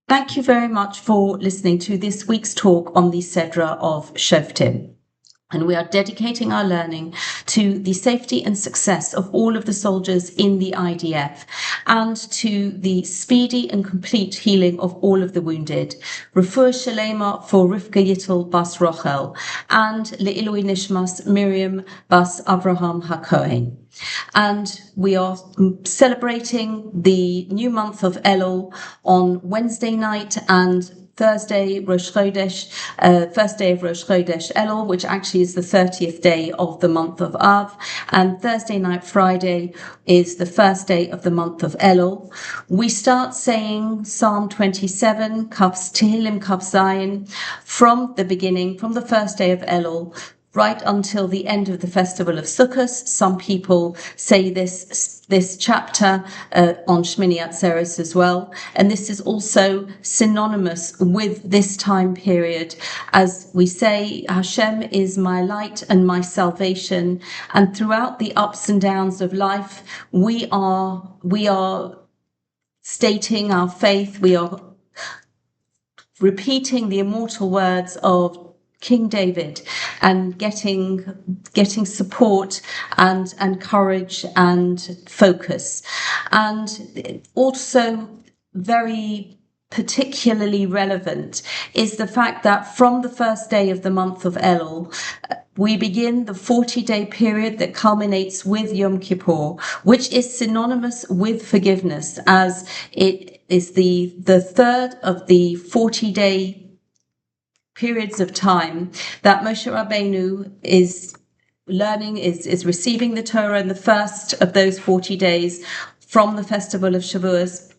Thank you very much for listening to this week's talk on the Sedra of Shoftim. And we are dedicating our learning to the safety and success of all of the soldiers in the IDF and to the speedy and complete healing of all of the wounded. Refuah sheleima for Rivka Yittel bas Rochel and le'ilui nishmas Miriam bas Avrohom Hacohen. And we are celebrating the new month of Elul on Wednesday night and Thursday, Rosh Chodesh, first day of Rosh Chodesh Elul, which actually is the 30th day of the month of Av, and Thursday night, Friday, is the first day of the month of Elul. We start saying Psalm 27, Tehillim Kaf Zayin, from the beginning, from the first day of Elul, right until the end of the festival of Sukkot. Some people say this chapter on Shmini Atzeres as well. And this is also synonymous with this time period. As we say, Hashem is my light and my salvation. And throughout the ups and downs of life, we are stating our faith. We are repeating the immortal words of King David and getting support and courage and focus. And also very particularly relevant is the fact that from the first day of the month of Elul, we begin the 40-day period that culminates with Yom Kippur, which is synonymous with forgiveness, as it is the third of the 40-day periods of time that Moshe Rabbeinu is learning, is receiving the Torah in the first of those 40 days from the festival of Shavuos.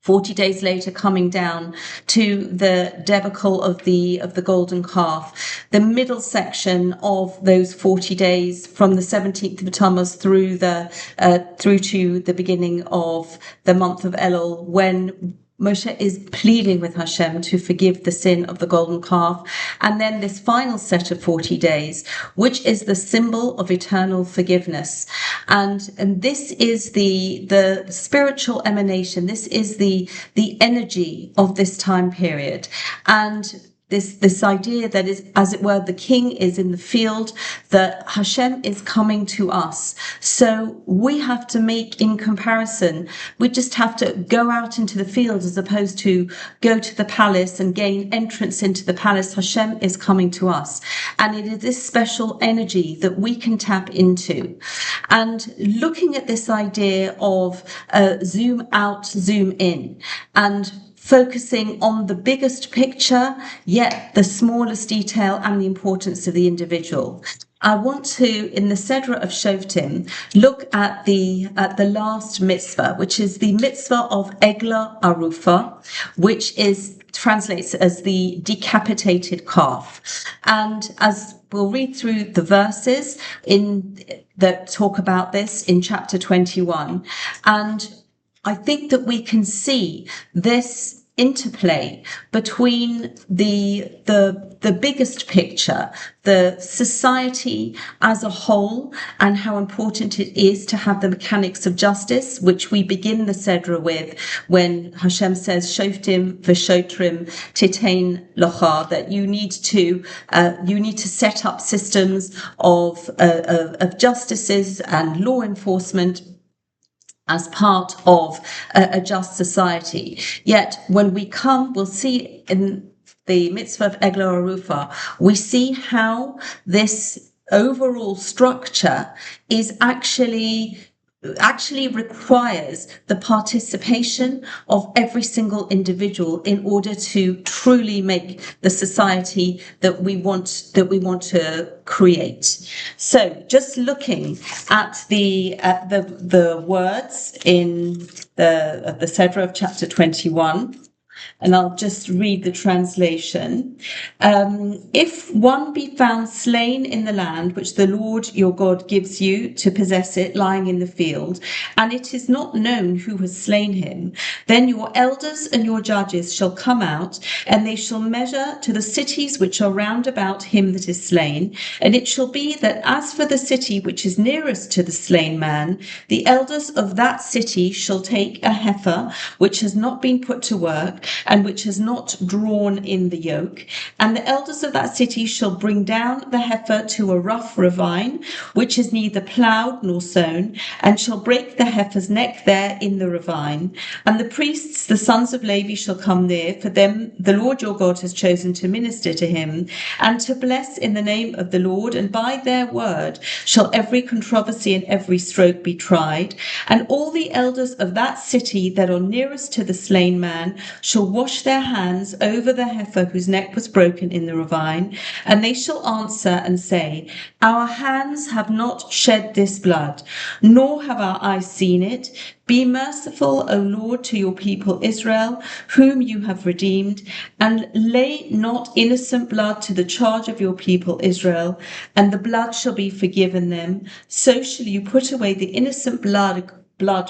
40 days later, coming down to the debacle of the golden calf, the middle section of those 40 days from the 17th of Tammuz through to the beginning of the month of Elul, when Moshe is pleading with Hashem to forgive the sin of the golden calf. And then this final set of 40 days, which is the symbol of eternal forgiveness. And this is the spiritual emanation. This is the energy of this time period. And this idea that is, as it were, the king is in the field, that Hashem is coming to us. So we have to make, in comparison, we just have to go out into the field as opposed to go to the palace and gain entrance into the palace. Hashem is coming to us. And it is this special energy that we can tap into. And looking at this idea of zoom out, zoom in, and focusing on the biggest picture, yet the smallest detail and the importance of the individual. I want to, in the Sedra of Shoftim, look at the last mitzvah, which is the mitzvah of Egla Arufa, which translates as the decapitated calf. And as we'll read through the verses that talk about this in chapter 21, and I think that we can see this interplay between the biggest picture, the society as a whole, and how important it is to have the mechanics of justice, which we begin the Sedra with when Hashem says, Shoftim v'shotrim titain locha, that you need to set up systems of justices and law enforcement as part of a just society. Yet when we come, we'll see in the mitzvah of Egla Arufa, we see how this overall structure is actually requires the participation of every single individual in order to truly make the society that we want to create. So just looking at the words in the Sedra of chapter 21, and I'll just read the translation. If one be found slain in the land which the Lord your God gives you to possess it, lying in the field, and it is not known who has slain him, then your elders and your judges shall come out, and they shall measure to the cities which are round about him that is slain. And it shall be that as for the city which is nearest to the slain man, the elders of that city shall take a heifer which has not been put to work, and which has not drawn in the yoke. And the elders of that city shall bring down the heifer to a rough ravine, which is neither ploughed nor sown, and shall break the heifer's neck there in the ravine. And the priests, the sons of Levi, shall come near, for them the Lord your God has chosen to minister to him, and to bless in the name of the Lord, and by their word shall every controversy and every stroke be tried. And all the elders of that city that are nearest to the slain man shall wash their hands over the heifer whose neck was broken in the ravine, and they shall answer and say, Our hands have not shed this blood, nor have our eyes seen it. Be merciful, O Lord, to your people Israel, whom you have redeemed, and lay not innocent blood to the charge of your people Israel, and the blood shall be forgiven them. So shall you put away the innocent blood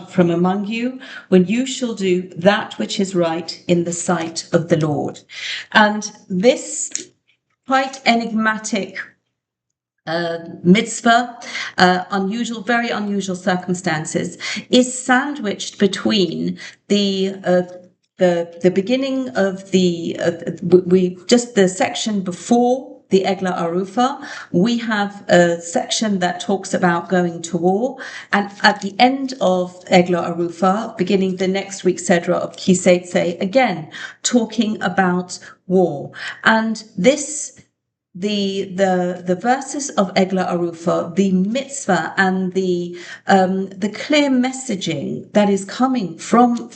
from among you, when you shall do that which is right in the sight of the Lord. And this quite enigmatic mitzvah, very unusual circumstances, is sandwiched between the beginning of the section before the Egla Arufa. We have a section that talks about going to war, and at the end of Egla Arufa, beginning the next week's Sedra of Kisetse, again talking about war. And this, the verses of Egla Arufa, the mitzvah, and the clear messaging that is coming from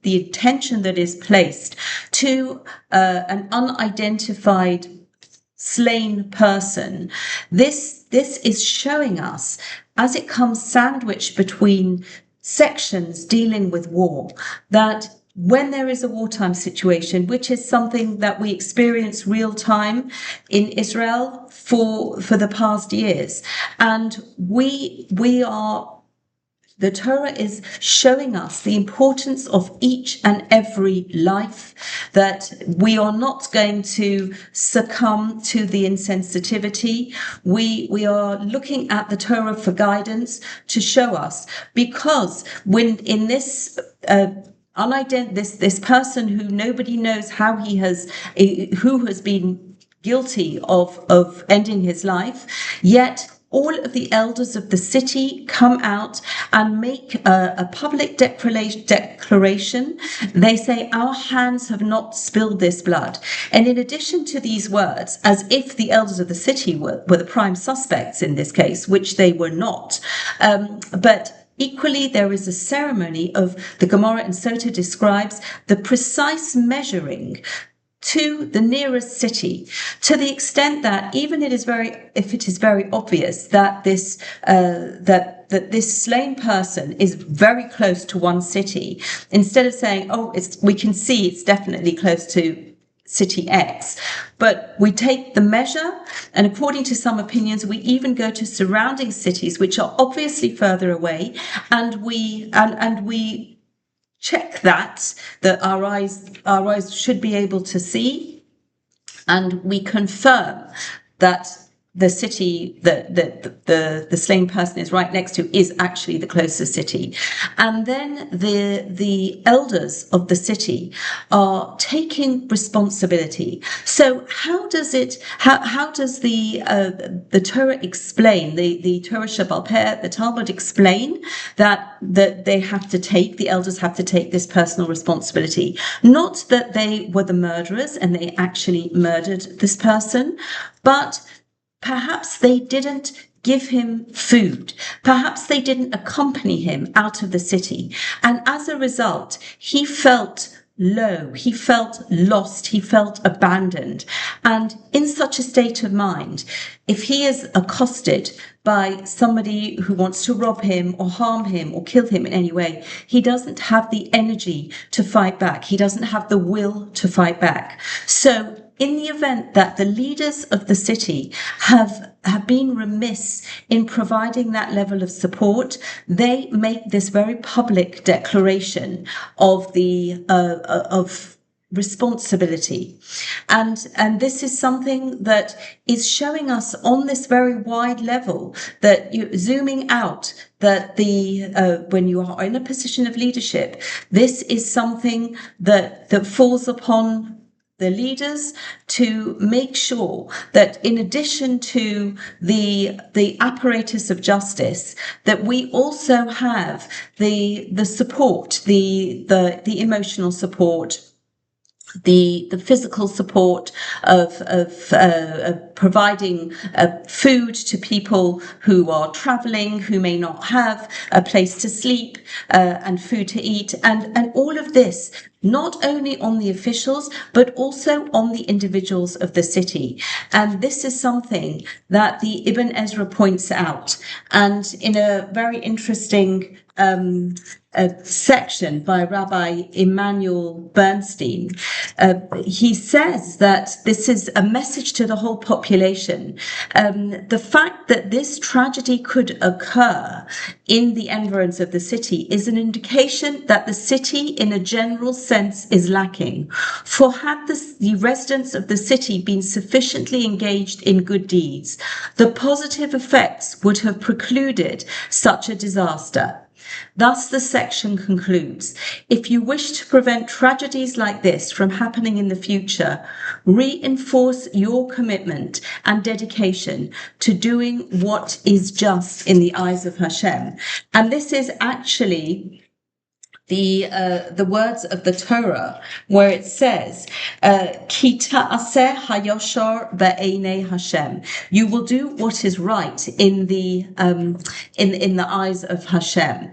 the intention that is placed to an unidentified slain person. This is showing us, as it comes sandwiched between sections dealing with war, that when there is a wartime situation, which is something that we experience real time in Israel for the past years, and the Torah is showing us the importance of each and every life, that we are not going to succumb to the insensitivity. We are looking at the Torah for guidance to show us, because when in this this person who nobody knows who has been guilty of ending his life, yet all of the elders of the city come out and make a public declaration. They say, our hands have not spilled this blood. And in addition to these words, as if the elders of the city were the prime suspects in this case, which they were not, but equally, there is a ceremony of the Gemara and Sota describes the precise measuring to the nearest city, to the extent that even if it is very obvious that this this slain person is very close to one city, instead of saying, we can see it's definitely close to city X, but we take the measure, and according to some opinions, we even go to surrounding cities which are obviously further away, and we check that our eyes should be able to see, and we confirm that the city that the slain person is right next to is actually the closest city. And then the elders of the city are taking responsibility. So how does the Torah explain, the Torah Shebaal Peh, the Talmud explain that the elders have to take this personal responsibility? Not that they were the murderers and they actually murdered this person, but perhaps they didn't give him food. Perhaps they didn't accompany him out of the city. And as a result, he felt low, he felt lost, he felt abandoned. And in such a state of mind, if he is accosted by somebody who wants to rob him or harm him or kill him in any way, he doesn't have the energy to fight back. He doesn't have the will to fight back. So in the event that the leaders of the city have been remiss in providing that level of support, they make this very public declaration of responsibility. And this is something that is showing us on this very wide level, that you zooming out, that when you are in a position of leadership, this is something that falls upon the leaders to make sure that in addition to the apparatus of justice, that we also have the support, the emotional support, the physical support of providing food to people who are traveling, who may not have a place to sleep, and food to eat, and all of this, not only on the officials, but also on the individuals of the city. And this is something that the Ibn Ezra points out. And in a very interesting a section by Rabbi Emanuel Bernstein, he says that this is a message to the whole population. The fact that this tragedy could occur in the environs of the city is an indication that the city in a general sense is lacking. For had the residents of the city been sufficiently engaged in good deeds, the positive effects would have precluded such a disaster. Thus, the section concludes, if you wish to prevent tragedies like this from happening in the future, reinforce your commitment and dedication to doing what is just in the eyes of Hashem. And this is actually the words of the Torah, where it says, Ki ta'aseh hayoshar ba'einei Hashem. You will do what is right in the eyes of Hashem.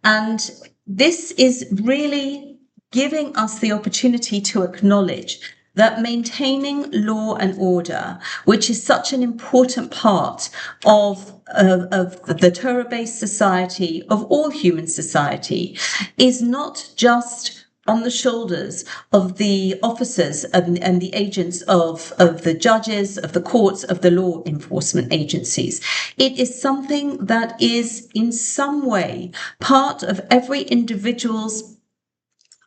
And this is really giving us the opportunity to acknowledge that maintaining law and order, which is such an important part of the Torah-based society, of all human society, is not just on the shoulders of the officers and the agents of the judges, of the courts, of the law enforcement agencies. It is something that is in some way part of every individual's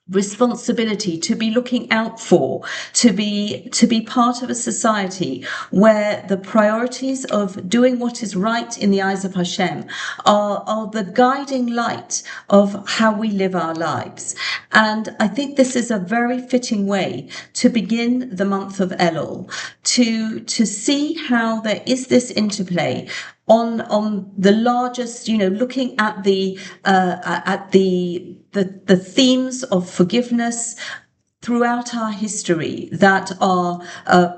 responsibility to be looking out for, to be part of a society where the priorities of doing what is right in the eyes of Hashem are the guiding light of how we live our lives. And I think this is a very fitting way to begin the month of Elul, to see how there is this interplay on the largest, looking at the themes of forgiveness throughout our history that are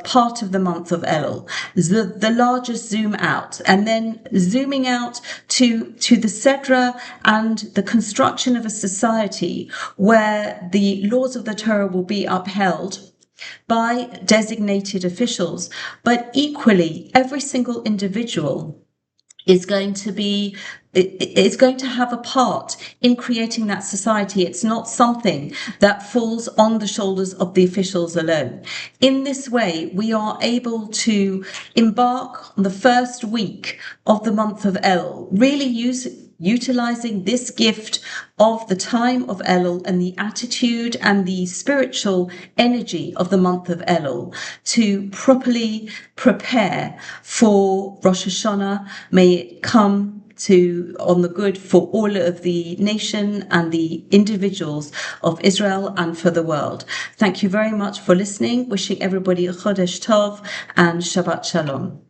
part of the month of Elul, the largest zoom out, and then zooming out to the Sedra and the construction of a society where the laws of the Torah will be upheld by designated officials, but equally every single individual is going to have a part in creating that society. It's not something that falls on the shoulders of the officials alone. In this way, we are able to embark on the first week of the month of Elul, really utilizing this gift of the time of Elul and the attitude and the spiritual energy of the month of Elul to properly prepare for Rosh Hashanah. May it come on the good for all of the nation and the individuals of Israel and for the world. Thank you very much for listening. Wishing everybody a Chodesh Tov and Shabbat Shalom.